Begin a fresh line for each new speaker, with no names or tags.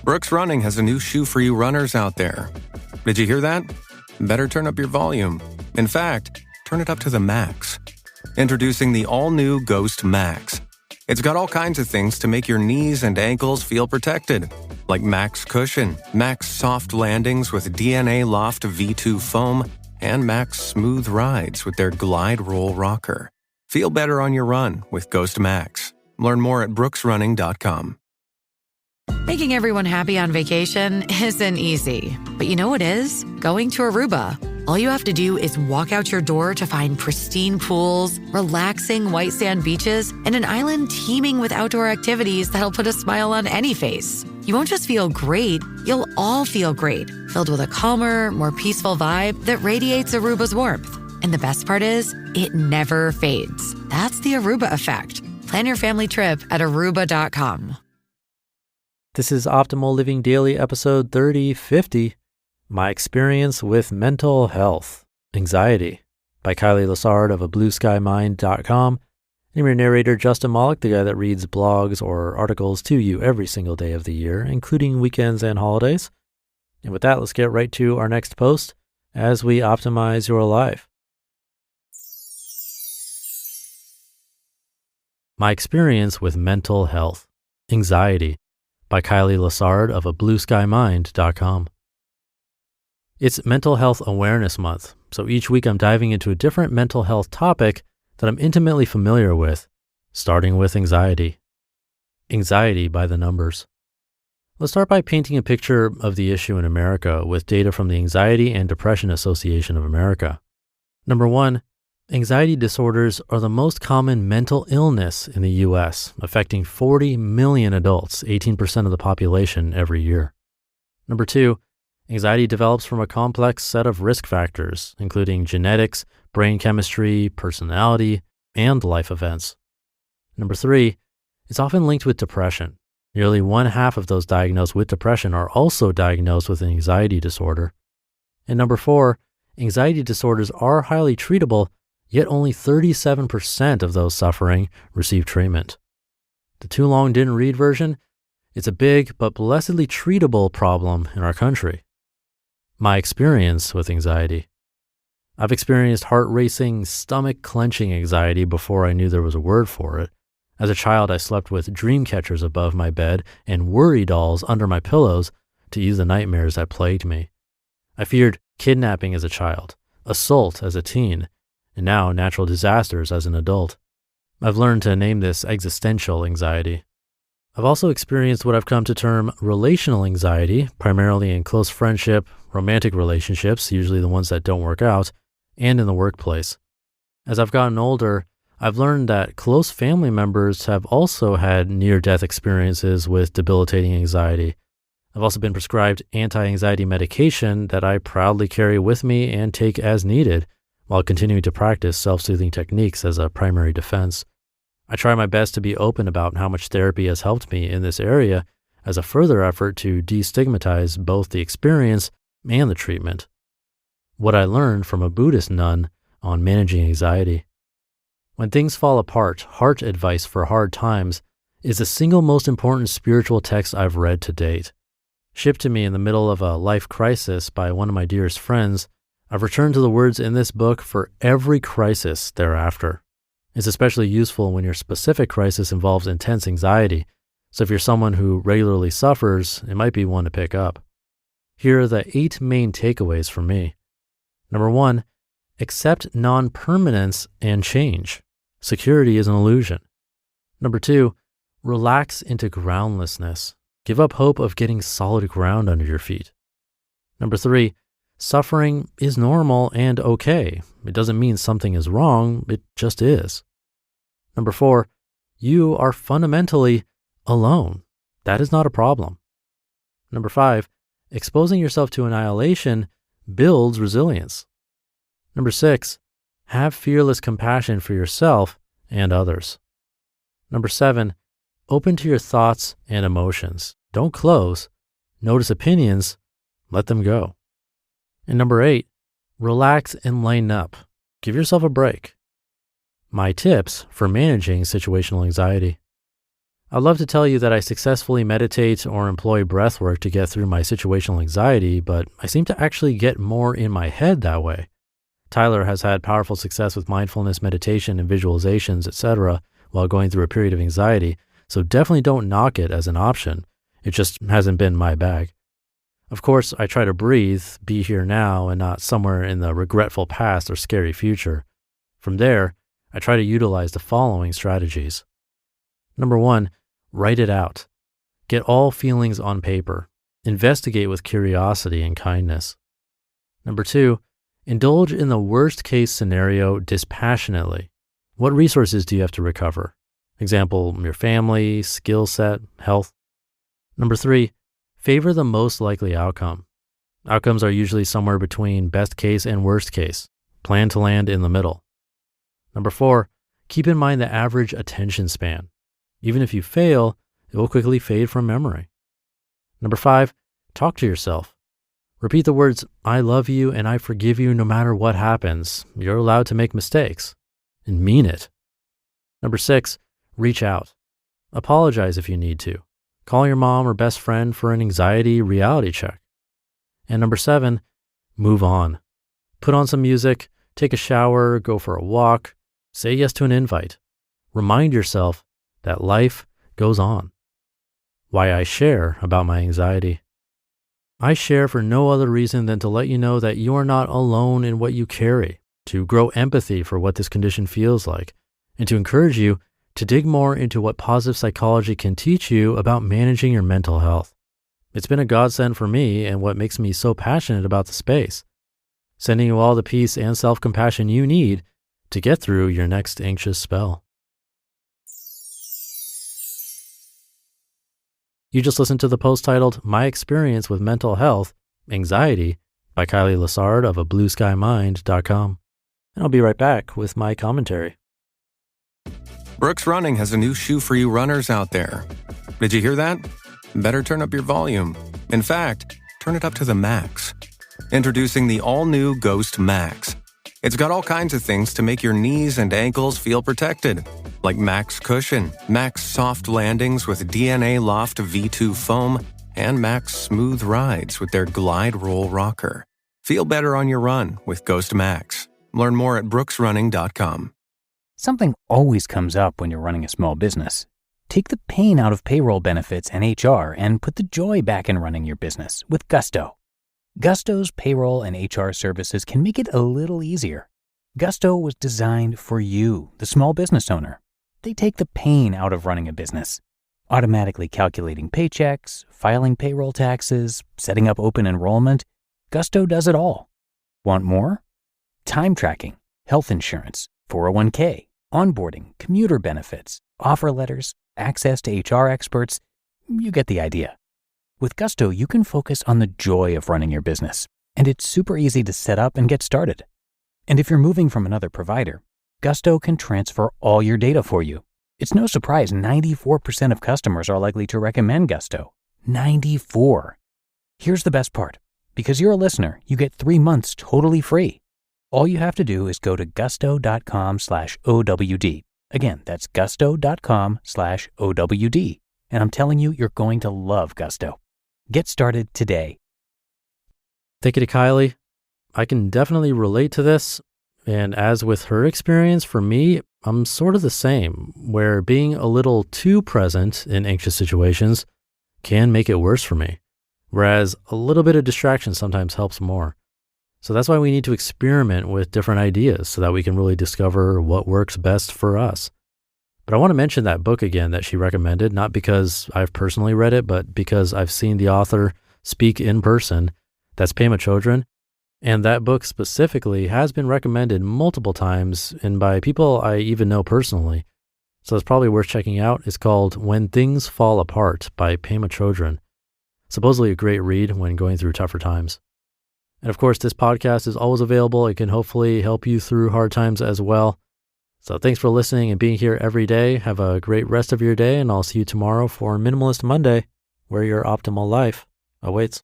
Brooks Running has a new shoe for you runners out there. Did you hear that? Better turn up your volume. In fact, turn it up to the max. Introducing the all-new Ghost Max. It's got all kinds of things to make your knees and ankles feel protected, like Max Cushion, Max Soft Landings with DNA Loft V2 foam, and Max Smooth Rides with their Glide Roll Rocker. Feel better on your run with Ghost Max. Learn more at brooksrunning.com.
Making everyone happy on vacation isn't easy, but you know what is? Going to Aruba. All you have to do is walk out your door to find pristine pools, relaxing white sand beaches, and an island teeming with outdoor activities that'll put a smile on any face. You won't just feel great, you'll all feel great, filled with a calmer, more peaceful vibe that radiates Aruba's warmth. And the best part is, it never fades. That's the Aruba effect. Plan your family trip at aruba.com.
This is Optimal Living Daily, episode 3050, My Experience with Mental Health, Anxiety, by Kylee Lessard of ablueskymind.com. I'm your narrator, Justin Malik, the guy that reads blogs or articles to you every single day of the year, including weekends and holidays. And with that, let's get right to our next post as we optimize your life. My Experience with Mental Health, Anxiety, by Kylee Lessard of ablueskymind.com. It's Mental Health Awareness Month, so each week I'm diving into a different mental health topic that I'm intimately familiar with, starting with anxiety. Anxiety by the numbers. Let's start by painting a picture of the issue in America with data from the Anxiety and Depression Association of America. Number one, anxiety disorders are the most common mental illness in the U.S., affecting 40 million adults, 18% of the population every year. Number two, anxiety develops from a complex set of risk factors, including genetics, brain chemistry, personality, and life events. Number three, it's often linked with depression. Nearly 1/2 of those diagnosed with depression are also diagnosed with an anxiety disorder. And number four, anxiety disorders are highly treatable, yet only 37% of those suffering receive treatment. The too long didn't read version, it's a big but blessedly treatable problem in our country. My experience with anxiety. I've experienced heart-racing, stomach-clenching anxiety before I knew there was a word for it. As a child, I slept with dream catchers above my bed and worry dolls under my pillows to ease the nightmares that plagued me. I feared kidnapping as a child, assault as a teen, and now natural disasters as an adult. I've learned to name this existential anxiety. I've also experienced what I've come to term relational anxiety, primarily in close friendship, romantic relationships, usually the ones that don't work out, and in the workplace. As I've gotten older, I've learned that close family members have also had near-death experiences with debilitating anxiety. I've also been prescribed anti-anxiety medication that I proudly carry with me and take as needed, while continuing to practice self-soothing techniques as a primary defense. I try my best to be open about how much therapy has helped me in this area as a further effort to destigmatize both the experience and the treatment. What I learned from a Buddhist nun on managing anxiety. When things fall apart, Heart Advice for Hard Times is the single most important spiritual text I've read to date. Shipped to me in the middle of a life crisis by one of my dearest friends, I've returned to the words in this book for every crisis thereafter. It's especially useful when your specific crisis involves intense anxiety, so if you're someone who regularly suffers, it might be one to pick up. Here are the 8 main takeaways for me. Number 1, accept non-permanence and change. Security is an illusion. Number 2, relax into groundlessness. Give up hope of getting solid ground under your feet. Number 3, suffering is normal and okay. It doesn't mean something is wrong, it just is. Number 4, you are fundamentally alone. That is not a problem. Number 5, exposing yourself to annihilation builds resilience. Number 6, have fearless compassion for yourself and others. Number 7, open to your thoughts and emotions. Don't close. Notice opinions. Let them go. And number 8, relax and lighten up. Give yourself a break. My tips for managing situational anxiety. I'd love to tell you that I successfully meditate or employ breath work to get through my situational anxiety, but I seem to actually get more in my head that way. Tyler has had powerful success with mindfulness, meditation, and visualizations, etc., while going through a period of anxiety, so definitely don't knock it as an option. It just hasn't been my bag. Of course, I try to breathe, be here now, and not somewhere in the regretful past or scary future. From there, I try to utilize the following strategies. Number 1, write it out. Get all feelings on paper. Investigate with curiosity and kindness. Number 2, indulge in the worst case scenario dispassionately. What resources do you have to recover? Example, your family, skill set, health. Number 3, favor the most likely outcome. Outcomes are usually somewhere between best case and worst case. Plan to land in the middle. Number 4, keep in mind the average attention span. Even if you fail, it will quickly fade from memory. Number 5, talk to yourself. Repeat the words, I love you and I forgive you no matter what happens. You're allowed to make mistakes. And mean it. Number 6, reach out. Apologize if you need to. Call your mom or best friend for an anxiety reality check. And number 7, move on. Put on some music, take a shower, go for a walk, say yes to an invite. Remind yourself that life goes on. Why I share about my anxiety. I share for no other reason than to let you know that you are not alone in what you carry, to grow empathy for what this condition feels like, and to encourage you to dig more into what positive psychology can teach you about managing your mental health. It's been a godsend for me and what makes me so passionate about the space, sending you all the peace and self-compassion you need to get through your next anxious spell. You just listened to the post titled My Experience with Mental Health, Anxiety by Kylee Lessard of blueskymind.com. And I'll be right back with my commentary.
Brooks Running has a new shoe for you runners out there. Did you hear that? Better turn up your volume. In fact, turn it up to the max. Introducing the all-new Ghost Max. It's got all kinds of things to make your knees and ankles feel protected, like Max Cushion, Max Soft Landings with DNA Loft V2 foam, and Max Smooth Rides with their Glide Roll Rocker. Feel better on your run with Ghost Max. Learn more at brooksrunning.com.
Something always comes up when you're running a small business. Take the pain out of payroll benefits and HR and put the joy back in running your business with Gusto. Gusto's payroll and HR services can make it a little easier. Gusto was designed for you, the small business owner. They take the pain out of running a business. Automatically calculating paychecks, filing payroll taxes, setting up open enrollment. Gusto does it all. Want more? Time tracking, health insurance, 401k, onboarding, commuter benefits, offer letters, access to HR experts. You get the idea. With Gusto, you can focus on the joy of running your business, and it's super easy to set up and get started. And if you're moving from another provider, Gusto can transfer all your data for you. It's no surprise 94% of customers are likely to recommend Gusto. 94. Here's the best part. Because you're a listener, you get 3 months totally free. All you have to do is go to gusto.com/OWD. Again, that's gusto.com/OWD. And I'm telling you, you're going to love Gusto. Get started today.
Thank you to Kylee. I can definitely relate to this. And as with her experience, for me, I'm sort of the same, where being a little too present in anxious situations can make it worse for me, whereas a little bit of distraction sometimes helps more. So that's why we need to experiment with different ideas so that we can really discover what works best for us. But I want to mention that book again that she recommended, not because I've personally read it, but because I've seen the author speak in person. That's Pema Chodron. And that book specifically has been recommended multiple times and by people I even know personally. So it's probably worth checking out. It's called When Things Fall Apart by Pema Chodron. Supposedly a great read when going through tougher times. And of course, this podcast is always available. It can hopefully help you through hard times as well. So thanks for listening and being here every day. Have a great rest of your day, and I'll see you tomorrow for Minimalist Monday, where your optimal life awaits.